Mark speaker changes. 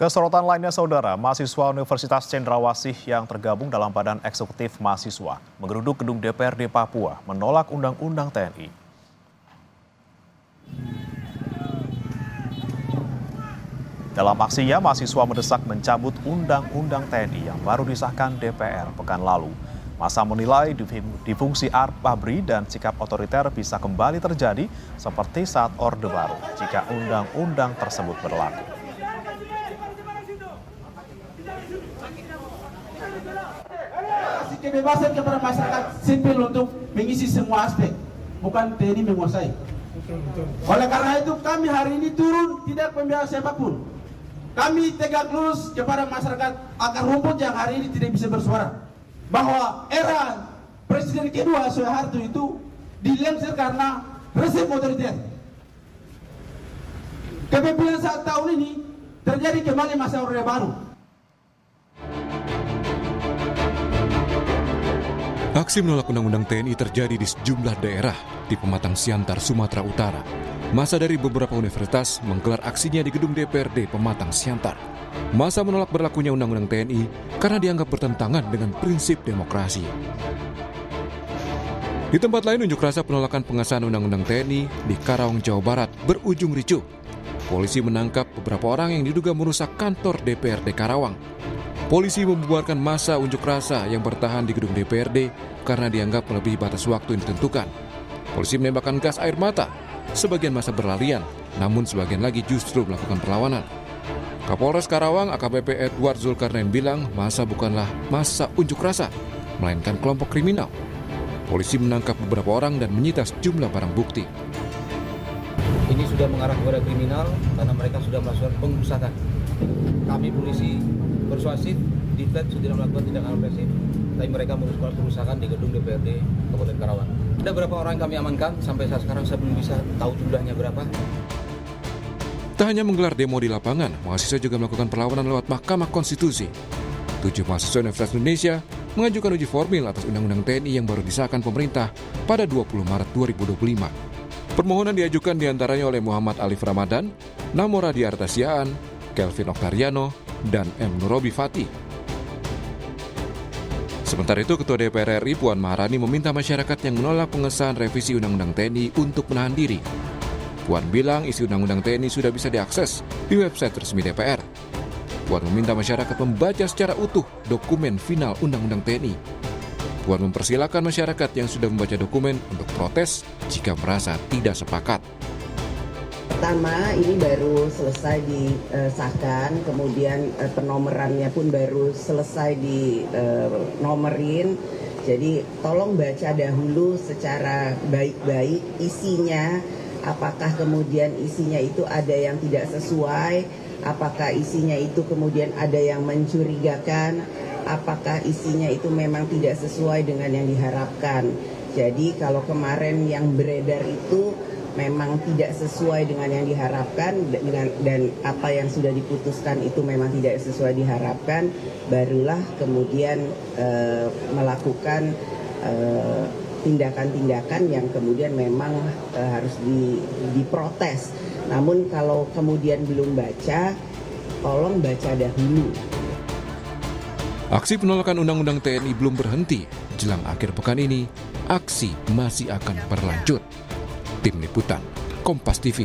Speaker 1: Kesorotan lainnya, saudara, mahasiswa Universitas Cendrawasih yang tergabung dalam Badan Eksekutif Mahasiswa menggeruduk gedung DPRD Papua menolak Undang-Undang TNI. Dalam aksinya, mahasiswa mendesak mencabut Undang-Undang TNI yang baru disahkan DPR pekan lalu. Massa menilai difungsi ABRI dan sikap otoriter bisa kembali terjadi seperti saat Orde Baru jika undang-undang tersebut berlaku.
Speaker 2: Kebebasan kepada masyarakat sipil untuk mengisi semua aspek, bukan TNI menguasai. Oleh karena itu kami hari ini turun tidak membiarkan siapapun. Kami tegak lurus kepada masyarakat akar rumput yang hari ini tidak bisa bersuara. Bahwa era Presiden kedua Soeharto itu dilensir karena rezim otoriter. Kepemimpinan saat tahun ini terjadi kembali masa Orde Baru.
Speaker 3: Aksi menolak Undang-Undang TNI terjadi di sejumlah daerah di Pematang Siantar, Sumatera Utara. Massa dari beberapa universitas menggelar aksinya di gedung DPRD Pematang Siantar. Massa menolak berlakunya Undang-Undang TNI karena dianggap bertentangan dengan prinsip demokrasi. Di tempat lain, unjuk rasa penolakan pengesahan Undang-Undang TNI di Karawang, Jawa Barat berujung ricuh. Polisi menangkap beberapa orang yang diduga merusak kantor DPRD Karawang. Polisi membubarkan massa unjuk rasa yang bertahan di gedung DPRD karena dianggap melebihi batas waktu yang ditentukan. Polisi menembakkan gas air mata. Sebagian massa berlarian, namun sebagian lagi justru melakukan perlawanan. Kapolres Karawang AKBP Edward Zulkarnain bilang massa bukanlah massa unjuk rasa, melainkan kelompok kriminal. Polisi menangkap beberapa orang dan menyita sejumlah barang bukti.
Speaker 4: Ini sudah mengarah kepada kriminal karena mereka sudah melakukan pengerusakan. Kami polisi persuasif, Ditlet sudah melakukan tindakan represif, tapi mereka melakukan perusakan di gedung DPRD Kabupaten Karawang. Ada beberapa orang yang kami amankan, sampai saat sekarang saya belum bisa tahu jumlahnya berapa.
Speaker 3: Tak hanya menggelar demo di lapangan, mahasiswa juga melakukan perlawanan lewat Mahkamah Konstitusi. 7 mahasiswa Universitas Indonesia mengajukan uji formil atas Undang-Undang TNI yang baru disahkan pemerintah pada 20 Maret 2025. Permohonan diajukan diantaranya oleh Muhammad Alif Ramadan, Namora Diartasiaan, Kelvin Oktariano, dan M. Nurobi Fatih. Sementara itu, Ketua DPR RI Puan Maharani meminta masyarakat yang menolak pengesahan revisi Undang-Undang TNI untuk menahan diri. Puan bilang isi Undang-Undang TNI sudah bisa diakses di website resmi DPR. Puan meminta masyarakat membaca secara utuh dokumen final Undang-Undang TNI. Puan mempersilahkan masyarakat yang sudah membaca dokumen untuk protes jika merasa tidak sepakat.
Speaker 5: Pertama, ini baru selesai disahkan, kemudian penomorannya pun baru selesai dinomerin. Jadi tolong baca dahulu secara baik-baik isinya, apakah kemudian isinya itu ada yang tidak sesuai, apakah isinya itu kemudian ada yang mencurigakan, apakah isinya itu memang tidak sesuai dengan yang diharapkan. Jadi kalau kemarin yang beredar itu memang tidak sesuai dengan yang diharapkan dan apa yang sudah diputuskan itu memang tidak sesuai diharapkan, barulah kemudian melakukan tindakan-tindakan yang kemudian memang harus diprotes. Namun kalau kemudian belum baca, tolong baca dahulu.
Speaker 3: Aksi penolakan Undang-Undang TNI belum berhenti. Jelang akhir pekan ini, aksi masih akan berlanjut. Tim Liputan, Kompas TV.